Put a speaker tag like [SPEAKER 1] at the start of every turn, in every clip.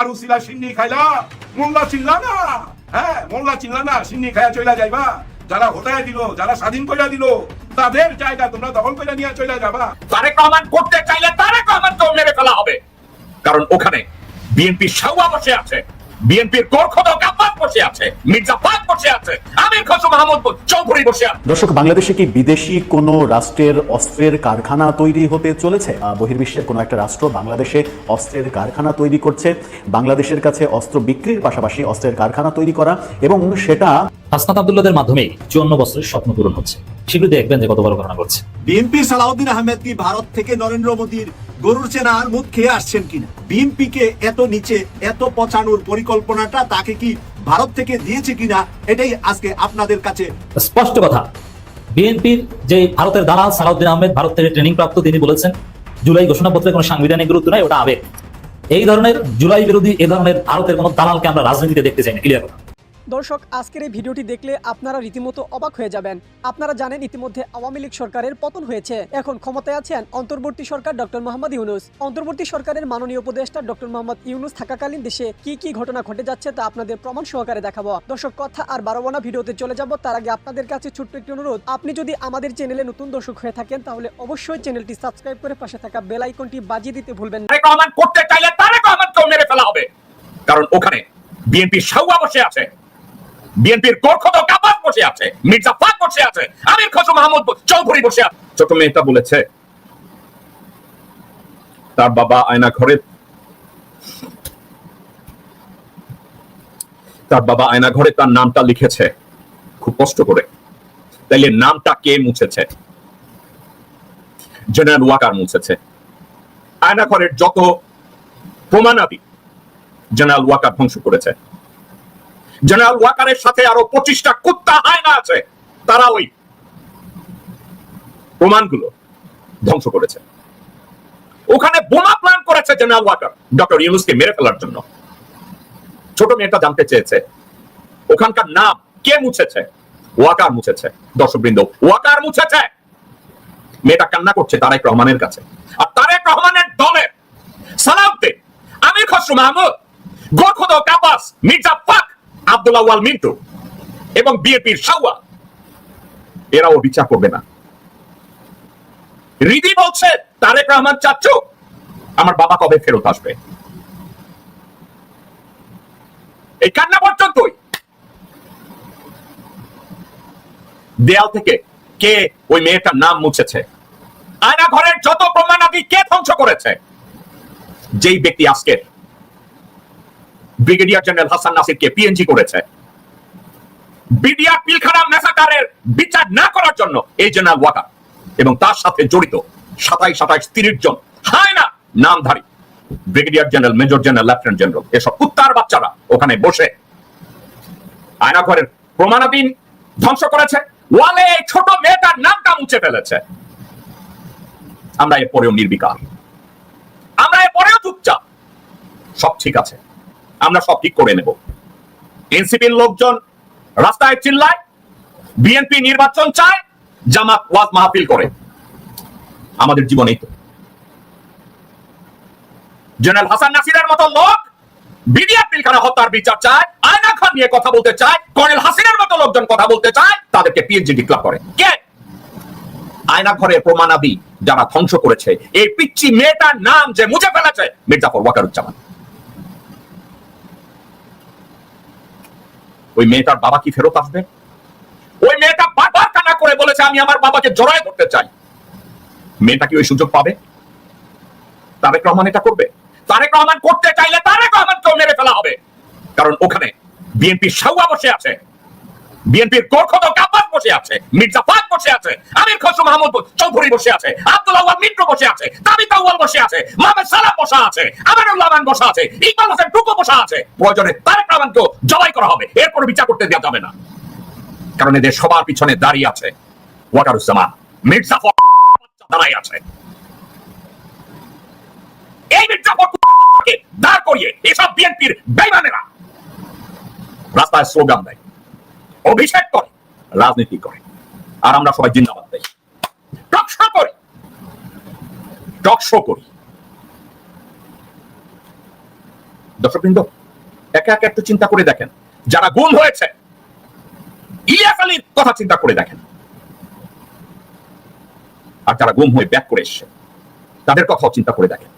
[SPEAKER 1] আর উসিলা সিন্নি খাইলা মোল্লা চিল্লা না, হ্যাঁ মোল্লা চিল্লা না, সিন্নি খাইয়া চইলা যাইবা। যারা হটায় দিল, যারা স্বাধীন কইরা দিল, তাদের জায়গা তোমরা দখল কইরা নিয়ে চইলা যাবা।
[SPEAKER 2] তারেক রহমান করতে চাইলে তারেক রহমানকেও মেরে ফেলা হবে, কারণ ওখানে বিএনপি সাউয়া বসে আছে, বিএনপির গোরখদক আব্বাস বসে আছে, মির্জা ফাক বসে আছে, আমির খসরু মাহমুদ চৌধুরী বসে আছে।
[SPEAKER 3] দর্শক, বাংলাদেশে কি বিদেশি কোনো রাষ্ট্রের অস্ত্রের কারখানা তৈরি হতে চলেছে? বহির্বিশ্বের কোনো একটা রাষ্ট্র বাংলাদেশে অস্ত্রের কারখানা তৈরি করছে, বাংলাদেশের কাছে অস্ত্র বিক্রির পাশাপাশি অস্ত্রের কারখানা তৈরি করা, এবং সেটা
[SPEAKER 4] হাসনাত আব্দুল্লাহদের মাধ্যমে 54 বছরের স্বপ্ন পূরণ হচ্ছে। শীঘ্রই দেখবেন যে কত বড় ঘটনা ঘটছে।
[SPEAKER 5] বিএনপির সালাউদ্দিন আহমেদ কি ভারত থেকে নরেন্দ্র মোদীর গরুর চেনার মুখ খেয়ে আসছেন কিনা? বিএনপিকে এত নিচে এত পচানোর পরিকল্পনাটা তাকে কি ভারত থেকে দিয়েছে কিনা, এটাই আজকে আপনাদের কাছে
[SPEAKER 4] স্পষ্ট কথা। বিএনপির যে ভারতের দালাল সালাউদ্দিন আহমেদ, ভারত থেকে ট্রেনিং প্রাপ্ত, তিনি বলেছেন জুলাই ঘোষণাপত্রে কোনো সাংবিধানিক গুরুত্ব নাই, ওটা আবেগ। এই ধরনের জুলাই বিরোধী এ ধরনের ভারতের কোনো দালালকে আমরা রাজনীতিতে দেখতে চাই না। ক্লিয়ার কথা।
[SPEAKER 6] দর্শক, আজকের এই ভিডিওটি দেখলে আপনারা রীতিমতো অবাক হয়ে যাবেন। আপনারা জানেন ইতিমধ্যে আওয়ামী লীগ সরকারের পতন হয়েছে। এখন ক্ষমতায় আছেন অন্তর্বর্তী সরকার ডক্টর মোহাম্মদ ইউনূস। অন্তর্বর্তী সরকারের মাননীয় উপদেষ্টা ডক্টর মোহাম্মদ ইউনূস থাকাকালীন দেশে কি কি ঘটনা ঘটে যাচ্ছে তা আপনাদের প্রমাণ সহকারে দেখাবো। দর্শক, কথা আর বাড়াবো না, ভিডিওতে চলে যাব। তার আগে আপনাদের কাছে ছোট্ট একটি অনুরোধ, আপনি যদি আমাদের চ্যানেলে নতুন দর্শক হয়ে থাকেন তাহলে অবশ্যই চ্যানেলটি সাবস্ক্রাইব করে পাশে থাকা বেল আইকনটি বাজিয়ে দিতে ভুলবেন না।
[SPEAKER 2] তারেক রহমান করতে চাইলে তারেক রহমানকেও মেরে ফেলা হবে, কারণ ওখানে বিএনপি সাউয়া বসে আছে, বিএনপির গোরখদক আব্বাস বসে আছে, মির্জা ফাক বসে আছে, আমির খসরু মাহমুদ চৌধুরী বসে আছে। ছোট মেয়েটা বলেছে তার বাবা আয়না ঘরে তার নামটা লিখেছে খুব কষ্ট করে। তাইলে নামটা কে মুছেছে? জেনারেল ওয়াকার মুছেছে। আয়না ঘরের যত প্রমাণাদি জেনারেল ওয়াকার ধ্বংস করেছে। জেনারেল ওয়াকারের সাথে আরো 25টা কুত্তা হায়না আছে, তারা ওই প্রমাণগুলো ধ্বংস করেছে। ওখানে বোমা প্ল্যান করেছে জেনারেল ওয়াকার ডক্টর ইউনূসকে মেরে ফেলার জন্য। ছোট মেয়েটা জানতে চেয়েছে ওখানকার নাম কে মুছেছে? ওয়াকার মুছেছে। দর্শকবৃন্দ, ওয়াকার মুছেছে। মেয়েটা কান্না করছে তারেক রহমানের কাছে। আর তারেক রহমানের দলের সালাউদ্দিন, আমির খসরু মাহমুদ, গোরখদক আব্বাস, মির্জা ফাক, আব্দুল্লাহ ওয়াল মিন্টু এবং বিএনপির সাউয়া, এরাও বিচার করবে না। রিদি বলছে তারেক রহমান চাচ্চু আমার বাবা কবে ফেরত আসবে? এই কান্না পর্যন্তই। দেয়াল থেকে কে ওই মেয়েটার নাম মুছেছে? আয়না ঘরের যত প্রমাণাদি কে ধ্বংস করেছে? যেই ব্যক্তি আজকে ব্রিগেডিয়ার জেনারেল হাসান নাসিরকে পিএনজি করেছে, বিডিআর পিলখানা ম্যাসাকারের বিচার না করার জন্য এই জেনারেল ওয়াকার এবং তার সাথে জড়িত 27-30 জন হায়না নামধারী brigadier general, major general, lieutenant general, এসব কুত্তার বাচ্চারা ওখানে বসে আয়না ঘরের প্রমাণাদি ধ্বংস করেছে। ওয়ালে এই ছোট মেয়েটার নামটা মুছে ফেলেছে। আমরা এরপরেও নির্বিকার, আমরা এরপরেও চুপচাপ। সব ঠিক আছে, আমরা সব ঠিক করে নেব। এনসিপির লোকজন রাস্তায় চিল্লায়, বিএনপি নির্বাচন চায়, জামাত ওয়াজ মাহফিল করে। আমাদের জীবনেই তো জেনারেল হাসান নাসিরের মতো লোক বিডিআর পিলখানা হত্যার বিচার চায়, আয়না ঘর নিয়ে কথা বলতে চায়, কর্নেল হাসিনের মতো লোকজন কথা বলতে চায়, তাদেরকে পিএনজি ডিক্লেয়ার করে। কে? আয়না ঘরের প্রমাণাদি যারা ধ্বংস করেছে, এই পিচ্চি মেয়েটার নাম যে মুছে ফেলেছে, মির্জাফর ওয়াকারুজ্জামান। ওই মেয়েটার বাবা কি ফেরত আসবে? ওই মেয়েটা বারবার কান্না করে বলেছে আমি আমার বাবাকে জড়ায় ধরতে চাই। মেয়েটা কি ওই সুযোগ পাবে? তারেক রহমান এটা করবে? তারেক রহমান করতে চাইলে তারেক রহমানকেও মেরে ফেলা হবে, কারণ ওখানে বিএনপির সাউয়া বসে আছে, বিএনপির গোরখদক আব্বাস বসে আছে, মির্জা ফাক বসে আছে, আমির খসরু মাহমুদ চৌধুরী বসে আছে, আব্দুল্লাহ ওয়াল মিন্টু বসে আছে, তাবিতা ওয়াল বসে আছে, মোহাম্মদ সালাম বসা আছে, আমিনুল্লাহ মান বসা আছে, ইকবাল হোসেন টুকু বসা আছে। প্রয়োজনে তারেক রহমানকেও জবাই করা হবে, এরপর বিচার করতে দেওয়া যাবে না, কারণ এদের সবার পিছনে দাঁড়িয়ে আছে ওয়াকারুজ্জামান, মির্জা ফখর দাঁড়াই আছে। এই মির্জা ফখরকে দাঁড় করিয়ে এসব বিএনপির বেঈমানেরা রাস্তায় স্লোগান দেয়, অভিষেক করে, রাজনীতি করে, আর আমরা সবাই জিন্দাবাদ দেই, টকশো করি। দর্শকবৃন্দ, একা একা একটু চিন্তা করে দেখেন, যারা গুম হয়েছে, ইলিয়াস আলীর কথা চিন্তা করে দেখেন, আর যারা গুম হয়ে ব্যাক করে এসছে তাদের কথাও চিন্তা করে দেখেন।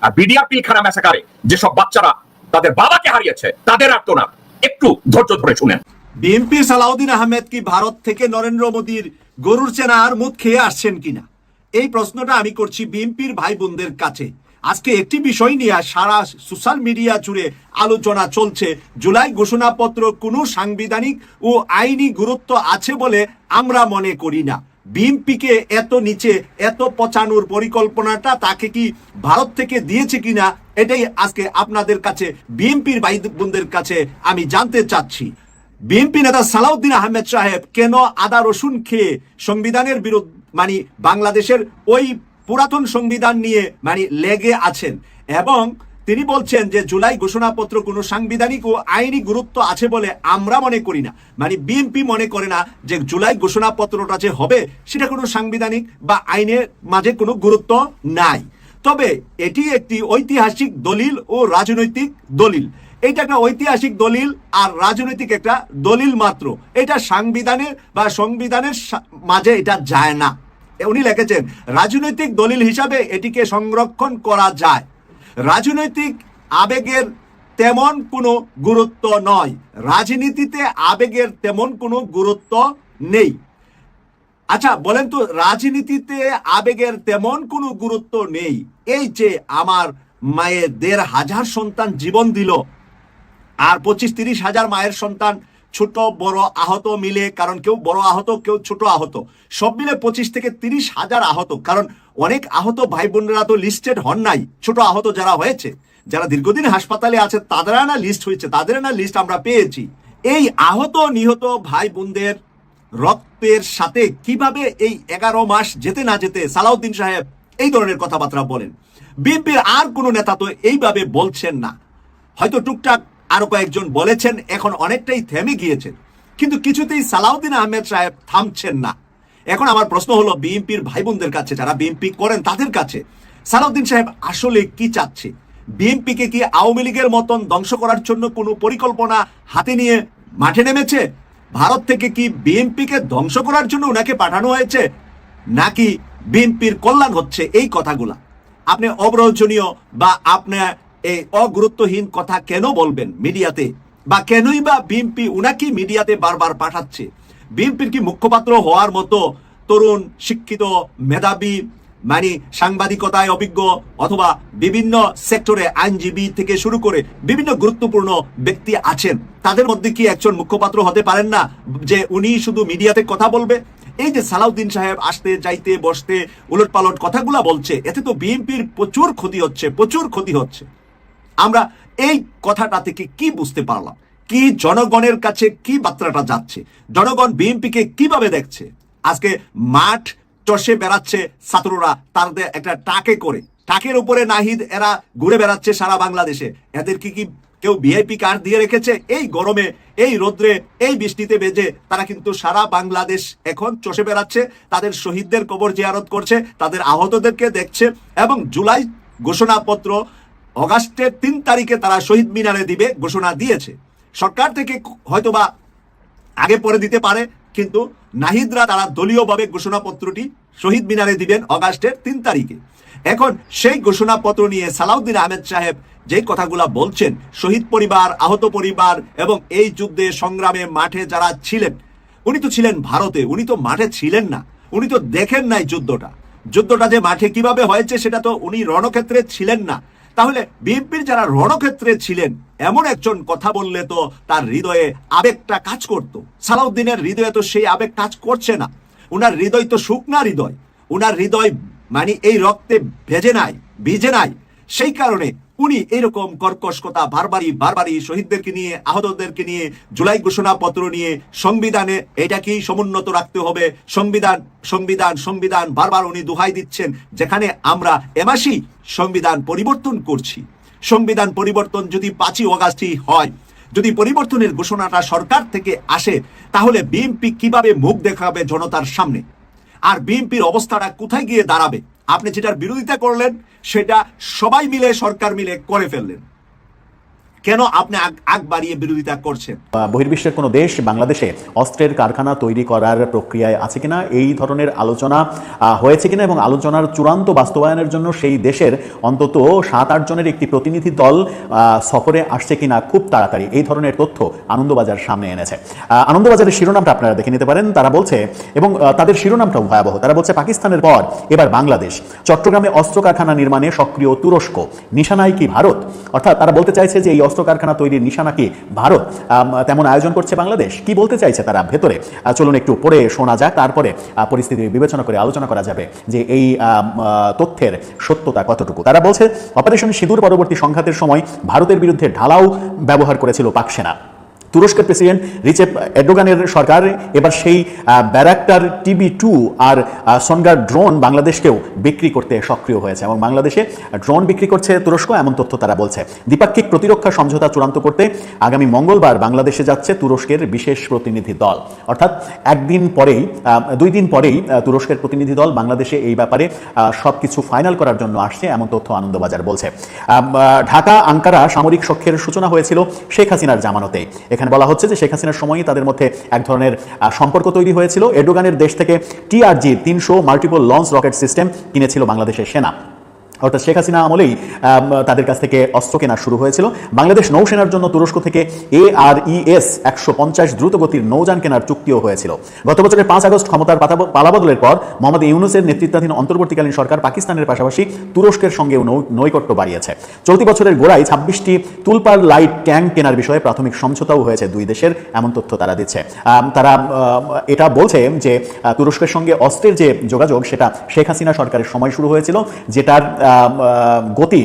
[SPEAKER 2] আর বিডিআর পিলখানা ম্যাসাকারে যেসব বাচ্চারা তাদের বাবাকে হারিয়েছে তাদের আর্তনাদ একটু ধৈর্য ধরে শুনেন।
[SPEAKER 5] বিএনপি সালাউদ্দিন আহমেদ কি ভারত থেকে নরেন্দ্র মোদীর গরুর চেনার মুখ খেয়ে আসছেন কিনা, এই প্রশ্নটা আমি করছি বিএনপির ভাই বোনদের কাছে। আজকে একটি বিষয় নিয়ে সারা সোশ্যাল মিডিয়া জুড়ে আলোচনা চলছে। জুলাই ঘোষণাপত্র কোনো সাংবিধানিক ও আইনি গুরুত্ব আছে বলে আমরা মনে করি না। বিএনপিকে এত নিচে এত পচানোর পরিকল্পনাটা তাকে কি ভারত থেকে দিয়েছে কিনা, এটাই আজকে আপনাদের কাছে বিএনপির ভাই বোনদের কাছে আমি জানতে চাচ্ছি। বিএনপি নেতা সালাউদ্দিন আহমেদ সাহেব কেন আদা রসুন খেয়ে সংবিধানের বিরুদ্ধে মানে বাংলাদেশের ওই পুরাতন সংবিধান নিয়ে মানে লেগে আছেন, এবং তিনি বলছেন যে জুলাই ঘোষণাপত্র কোনো সাংবিধানিক ও আইনি গুরুত্ব আছে বলে আমরা মনে করি না। মানে বিএনপি মনে করে না যে জুলাই ঘোষণাপত্রটা যে হবে সেটা কোনো সাংবিধানিক বা আইনের মাঝে কোনো গুরুত্ব নাই। তবে এটি একটি ঐতিহাসিক দলিল ও রাজনৈতিক দলিল। এটা একটা ঐতিহাসিক দলিল আর রাজনৈতিক একটা দলিল মাত্র, এটা সাংবিধানের বা সংবিধানের মাঝে এটা যায় না। উনি লিখেছেন রাজনৈতিক দলিল হিসাবে এটিকে সংরক্ষণ করা যায়, রাজনৈতিক আবেগের তেমন কোনো গুরুত্ব নয়, রাজনীতিতে আবেগের তেমন কোনো গুরুত্ব নেই। আচ্ছা বলেন তো, রাজনীতিতে আবেগের তেমন কোনো গুরুত্ব নেই। এই যে আমার মায়ের ১৫০০ সন্তান জীবন দিল, আর ২৫-৩০ হাজার মায়ের সন্তান ছোট বড় আহত মিলে, কারণ কেউ বড় আহত কেউ ছোট আহত, সব মিলে ২৫ থেকে ৩০ হাজার আহত। কারণ অনেক আহত ভাই বোনেরা তো লিস্টেড হন নাই, ছোট আহত যারা হয়েছে, যারা দীর্ঘদিন হাসপাতালে আছে তাদের না লিস্ট হয়েছে, তাদের না লিস্ট আমরা পেয়েছি। এই আহত নিহত ভাই বোনদের রক্তের সাথে কিভাবে এই 11 মাস যেতে না যেতে সালাউদ্দিন সাহেব এই ধরনের কথাবার্তা বলেন? বিএনপির আর কোনো নেতা তো এইভাবে বলছেন না, হয়তো টুকটাক আরো কয়েকজন বলেছেন, এখন অনেকটাই থেমে গিয়েছেন, কিন্তু কিছুতেই সালাউদ্দিন আহমেদ সাহেব থামছেন না। এখন আমার প্রশ্ন হলো বিএনপির ভাই বোনদের কাছে, যারা বিএনপি করেন তাদের কাছে, সালাউদ্দিন সাহেব আসলে কি চাচ্ছে? বিএনপিকে কি আওয়ামী লীগের মতন ধ্বংস করার জন্য কোনো পরিকল্পনা হাতে নিয়ে মাঠে নেমেছে? ভারত থেকে কি বিএনপিকে ধ্বংস করার জন্য ওনাকে পাঠানো হয়েছে, নাকি বিএনপির কল্যাণ হচ্ছে? এই কথাগুলা আপনি অপ্রয়োজনীয় বা আপনার এই অগুরুত্বহীন কথা কেন বলবেন মিডিয়াতে, বা কেনই বা বিএনপি উনাকে মিডিয়াতে বারবার পাঠাচ্ছে? বিএনপির কি মুখপাত্র হওয়ার মতো তরুণ শিক্ষিত মেধাবী মানে সাংবাদিকতায় অভিজ্ঞ অথবা বিভিন্ন সেক্টরে আইনজীবী থেকে শুরু করে বিভিন্ন গুরুত্বপূর্ণ ব্যক্তি আছেন, তাদের মধ্যে কি একজন মুখপাত্র হতে পারেন না যে উনি শুধু মিডিয়াতে কথা বলবে? এই যে সালাউদ্দিন সাহেব আসতে যাইতে বসতে উলটপালট কথাগুলা বলছে, এতে তো বিএনপির প্রচুর ক্ষতি হচ্ছে, প্রচুর ক্ষতি হচ্ছে। আমরা এই কথাটা থেকে কি বুঝতে পারলাম, কি জনগণের কাছে কি বার্তাটা যাচ্ছে, জনগণ বিএনপিকে কিভাবে দেখছে? আজকে মাঠ চষে বেড়াচ্ছে ছাত্ররা তাদের একটা টাকে করে, টাকের উপরে নাহিদ এরা ঘুরে বেড়াচ্ছে সারা বাংলাদেশে। এদেরকে কি কেউ ভিআইপি কার্ড দিয়ে রেখেছে? এই গরমে এই রোদ্রে এই বৃষ্টিতে বেজে তারা কিন্তু সারা বাংলাদেশ এখন চষে বেড়াচ্ছে, তাদের শহীদদের কবর জিয়ারত করছে, তাদের আহতদেরকে দেখছে, এবং জুলাই ঘোষণাপত্র অগাস্টের ৩ তারিখে তারা শহীদ মিনারে দিবে ঘোষণা দিয়েছে। সরকার থেকে হয়তোবা আগে পরে দিতে পারে, কিন্তু নাহিদরা তারা দলীয়ভাবে ঘোষণাপত্রটি শহীদ মিনারে দিবেন অগাস্টের ৩ তারিখে। এখন সেই ঘোষণাপত্র নিয়ে সালাউদ্দিন আহমেদ সাহেব যে কথাগুলা বলছেন, শহীদ পরিবার, আহত পরিবার এবং এই যুদ্ধে সংগ্রামে মাঠে যারা ছিলেন, উনি তো ছিলেন ভারতে, উনি তো মাঠে ছিলেন না, উনি তো দেখেন নাই যুদ্ধটা যে মাঠে কিভাবে হয়েছে সেটা তো উনি রণক্ষেত্রে ছিলেন না। তাহলে বিএনপির যারা রণক্ষেত্রে ছিলেন এমন একজন কথা বললে তো তার হৃদয়ে আবেগটা কাজ করত। সালাউদ্দিনের হৃদয়ে তো সেই আবেগ কাজ করছে না, উনার হৃদয় তো শুকনা হৃদয়, উনার হৃদয় মানে এই রক্তে ভিজে নাই। সেই কারণে উনি এরকম কর্কশ কথা বারবারই শহীদদেরকে নিয়ে, আহতদেরকে নিয়ে, জুলাই ঘোষণাপত্র নিয়ে, সংবিধানে এটাকেই সমুন্নত রাখতে হবে, সংবিধান বারবার উনি দোহাই দিচ্ছেন, যেখানে আমরা এমাসি সংবিধান পরিবর্তন করছি। সংবিধান পরিবর্তন যদি 5ই অগাস্টই হয়, যদি পরিবর্তনের ঘোষণাটা সরকার থেকে আসে, তাহলে বিএনপি কিভাবে মুখ দেখাবে জনতার সামনে? আর বিএনপির অবস্থাটা কোথায় গিয়ে দাঁড়াবে? আপনি যেটার বিরোধিতা করলেন সেটা সবাই মিলে, সরকার মিলে করে ফেললেন। কেন আপনি আগ বাড়িয়ে বিরোধিতা করছেন?
[SPEAKER 3] বহির্বিশ্বের কোনো দেশ বাংলাদেশে অস্ত্রের কারখানা তৈরি করার প্রক্রিয়ায় আছে কিনা, এই ধরনের আলোচনা হয়েছে কিনা এবং আলোচনার চূড়ান্ত বাস্তবায়নের জন্য সেই দেশের অন্তত 7-8 জনের একটি প্রতিনিধি দল সফরে আসছে কিনা খুব তাড়াতাড়ি, এই ধরনের তথ্য আনন্দবাজার সামনে এনেছে। আনন্দবাজারের শিরোনামটা আপনারা দেখে নিতে পারেন। তারা বলছে, এবং তাদের শিরোনামটাও ভয়াবহ, তারা বলছে পাকিস্তানের পর এবার বাংলাদেশ, চট্টগ্রামে অস্ত্র কারখানা নির্মাণে সক্রিয় তুরস্ক, নিশানায় কি ভারত? অর্থাৎ তারা বলতে চাইছে যে এই অস্ত্র কারখানা তৈরির নিশানা কি ভারত, তেমন আয়োজন করছে বাংলাদেশ। কি বলতে চাইছে তারা ভেতরে, চলুন একটু পড়ে শোনা যাক, তারপরে পরিস্থিতি বিবেচনা করে আলোচনা করা যাবে যে এই তথ্যের সত্যতা কতটুকু। তারা বলছে অপারেশন সিঁদুর পরবর্তী সংঘাতের সময় ভারতের বিরুদ্ধে ঢালাও ব্যবহার করেছিল পাক সেনা। তুরস্কের প্রেসিডেন্ট রিচেপ এরদোগানের সরকার এবার সেই ব্যারাক্টার TB2 আর সনগার ড্রোন বাংলাদেশকেও বিক্রি করতে সক্রিয় হয়েছে এবং বাংলাদেশে ড্রোন বিক্রি করছে তুরস্ক, এমন তথ্য তারা বলছে। দ্বিপাক্ষিক প্রতিরক্ষা সমঝোতা চূড়ান্ত করতে আগামী মঙ্গলবার বাংলাদেশে যাচ্ছে তুরস্কের বিশেষ প্রতিনিধি দল। অর্থাৎ 2 দিন পরেই তুরস্কের প্রতিনিধি দল বাংলাদেশে এই ব্যাপারে সবকিছু ফাইনাল করার জন্য আসছে, এমন তথ্য আনন্দবাজার বলছে। ঢাকা আঙ্কারা সামরিক সখ্যের সূচনা হয়েছিল শেখ হাসিনার জামানতে। এখানে বলা হচ্ছে যে শেখ হাসিনার সময়ই তাদের মধ্যে এক ধরনের সম্পর্ক তৈরি হয়েছিল। এরদোগানের দেশ থেকে TRG 300 multiple launch rocket system কিনেছিল বাংলাদেশের সেনা। অর্থাৎ শেখ হাসিনা আমলেই তাদের কাছ থেকে অস্ত্র কেনা শুরু হয়েছিল। বাংলাদেশ নৌসেনার জন্য তুরস্ক থেকে ARES 150 দ্রুতগতির নৌযান কেনার চুক্তিও হয়েছিল। গত বছরের 5 আগস্ট ক্ষমতার পালাবদলের পর মোহাম্মদ ইউনূসের নেতৃত্বাধীন অন্তর্বর্তীকালীন সরকার পাকিস্তানের পাশাপাশি তুরস্কের সঙ্গেও নৈকট্য বাড়িয়েছে। চলতি বছরের গোড়ায় 26টি তুলপার লাইট ট্যাঙ্ক কেনার বিষয়ে প্রাথমিক সমঝোতাও হয়েছে দুই দেশের, এমন তথ্য তারা দিচ্ছে। তারা এটা বলছে যে তুরস্কের সঙ্গে অস্ত্রের যে যোগাযোগ সেটা শেখ হাসিনা সরকারের সময় শুরু হয়েছিল, যেটার গতি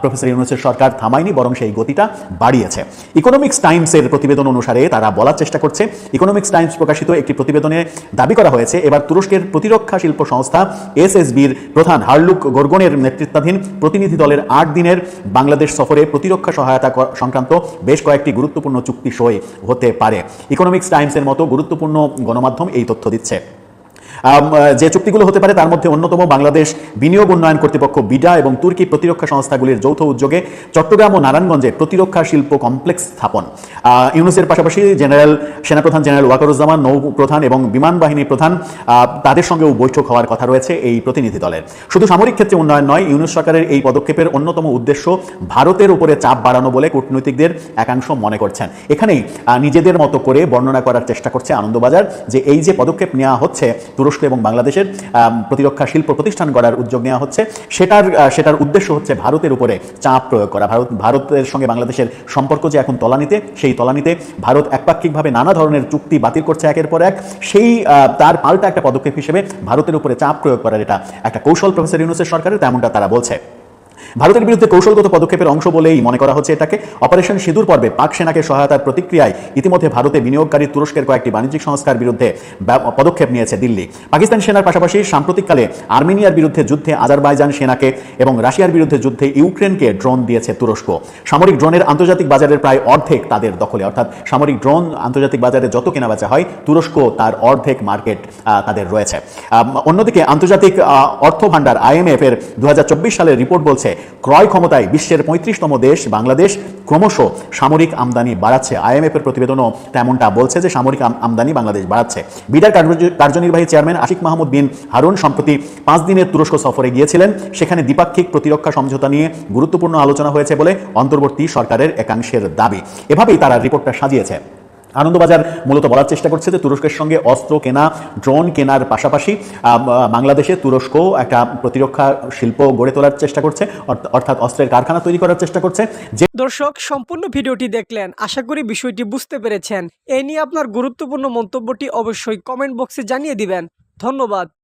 [SPEAKER 3] প্রফেসর ইউনূসের সরকার থামায়নি, বরং সেই গতিটা বাড়িয়েছে। ইকোনমিক্স টাইমসের প্রতিবেদন অনুসারে তারা বলার চেষ্টা করছে, ইকোনমিক্স টাইমস প্রকাশিত একটি প্রতিবেদনে দাবি করা হয়েছে এবার তুরস্কের প্রতিরক্ষা শিল্প সংস্থা SSB'র প্রধান হারলুক গোরগনের নেতৃত্বাধীন প্রতিনিধি দলের 8 দিনের বাংলাদেশ সফরে প্রতিরক্ষা সহায়তা সংক্রান্ত বেশ কয়েকটি গুরুত্বপূর্ণ চুক্তি সই হতে পারে। ইকোনমিক্স টাইমসের মতো গুরুত্বপূর্ণ গণমাধ্যম এই তথ্য দিচ্ছে। যে চুক্তিগুলো হতে পারে তার মধ্যে অন্যতম বাংলাদেশ বিনিয়োগ উন্নয়ন কর্তৃপক্ষ বিডা এবং তুর্কি প্রতিরক্ষা সংস্থাগুলির যৌথ উদ্যোগে চট্টগ্রাম ও নারায়ণগঞ্জে প্রতিরক্ষা শিল্প কমপ্লেক্স স্থাপন। ইউনূসের পাশাপাশি সেনাপ্রধান জেনারেল ওয়াকারুজ্জামান, নৌ প্রধান এবং বিমান বাহিনী প্রধান, তাদের সঙ্গেও বৈঠক হওয়ার কথা রয়েছে এই প্রতিনিধি দলের। শুধু সামরিক ক্ষেত্রে উন্নয়ন নয়, ইউনূস সরকারের এই পদক্ষেপের অন্যতম উদ্দেশ্য ভারতের উপরে চাপ বাড়ানো বলে কূটনীতিকদের একাংশ মনে করছেন। এখানেই নিজেদের মতো করে বর্ণনা করার চেষ্টা করছে আনন্দবাজার যে এই যে পদক্ষেপ নেওয়া হচ্ছে, তুরস্ক এবং বাংলাদেশের প্রতিরক্ষা শিল্প প্রতিষ্ঠান গড়ার উদ্যোগ নেওয়া হচ্ছে, সেটার উদ্দেশ্য হচ্ছে ভারতের উপরে চাপ প্রয়োগ করা। ভারতের সঙ্গে বাংলাদেশের সম্পর্ক যে এখন তলানিতে, সেই তলানিতে ভারত একপাক্ষিকভাবে নানা ধরনের চুক্তি বাতিল করছে একের পর এক, সেই তার পাল্টা একটা পদক্ষেপ হিসেবে ভারতের উপরে চাপ প্রয়োগ করার এটা একটা কৌশল প্রফেসর ইউনূসের সরকারের, তেমনটা তারা বলছে। ভারতের বিরুদ্ধে কৌশলগত পদক্ষেপের অংশ বলেই মনে করা হচ্ছে এটাকে। অপারেশন সিঁদুর পর্বে পাক সেনাকে সহায়তার প্রতিক্রিয়ায় ইতিমধ্যে ভারতে বিনিয়োগকারী তুরস্কের কয়েকটি বাণিজ্যিক সংস্থার বিরুদ্ধে পদক্ষেপ নিয়েছে দিল্লি। পাকিস্তান সেনার পাশাপাশি সাম্প্রতিককালে আর্মেনিয়ার বিরুদ্ধে যুদ্ধে আজারবাইজান সেনাকে এবং রাশিয়ার বিরুদ্ধে যুদ্ধে ইউক্রেনকে ড্রোন দিয়েছে তুরস্ক। সামরিক ড্রোনের আন্তর্জাতিক বাজারের প্রায় অর্ধেক তাদের দখলে, অর্থাৎ সামরিক ড্রোন আন্তর্জাতিক বাজারে যত কেনাবেচা হয় তুরস্ক তার অর্ধেক মার্কেট তাদের রয়েছে। অন্যদিকে আন্তর্জাতিক অর্থ ভাণ্ডার IMF এর 2024 সালের রিপোর্ট বলছে ক্রয় ক্ষমতায় বিশ্বের 35তম দেশ বাংলাদেশ ক্রমশ সামরিক আমদানি বাড়াচ্ছে। IMF এর প্রতিবেদনও তেমনটা বলছে যে সামরিক আমদানি বাংলাদেশ বাড়াচ্ছে। বিডার কার্যনির্বাহী চেয়ারম্যান আশিক মাহমুদ বিন হারুন সম্প্রতি 5 দিনের তুরস্ক সফরে গিয়েছিলেন। সেখানে দ্বিপাক্ষিক প্রতিরক্ষা সমঝোতা নিয়ে গুরুত্বপূর্ণ আলোচনা হয়েছে বলে অন্তর্বর্তী সরকারের একাংশের দাবি। এভাবেই তারা রিপোর্টটা সাজিয়েছে। আনন্দবাজার মূলত বলার চেষ্টা করছে যে তুরস্কের সঙ্গে অস্ত্র কেনা, ড্রোন কেনার পাশাপাশি বাংলাদেশে তুরস্ক একটা প্রতিরক্ষা শিল্প গড়ে তোলার চেষ্টা করছে, অর্থাৎ অস্ত্রের কারখানা তৈরি করার চেষ্টা করছে।
[SPEAKER 6] দর্শক, সম্পূর্ণ ভিডিওটি দেখলেন, আশা করি বিষয়টি বুঝতে পেরেছেন। এই নিয়ে আপনার গুরুত্বপূর্ণ মন্তব্যটি অবশ্যই কমেন্ট বক্সে জানিয়ে দিবেন। ধন্যবাদ।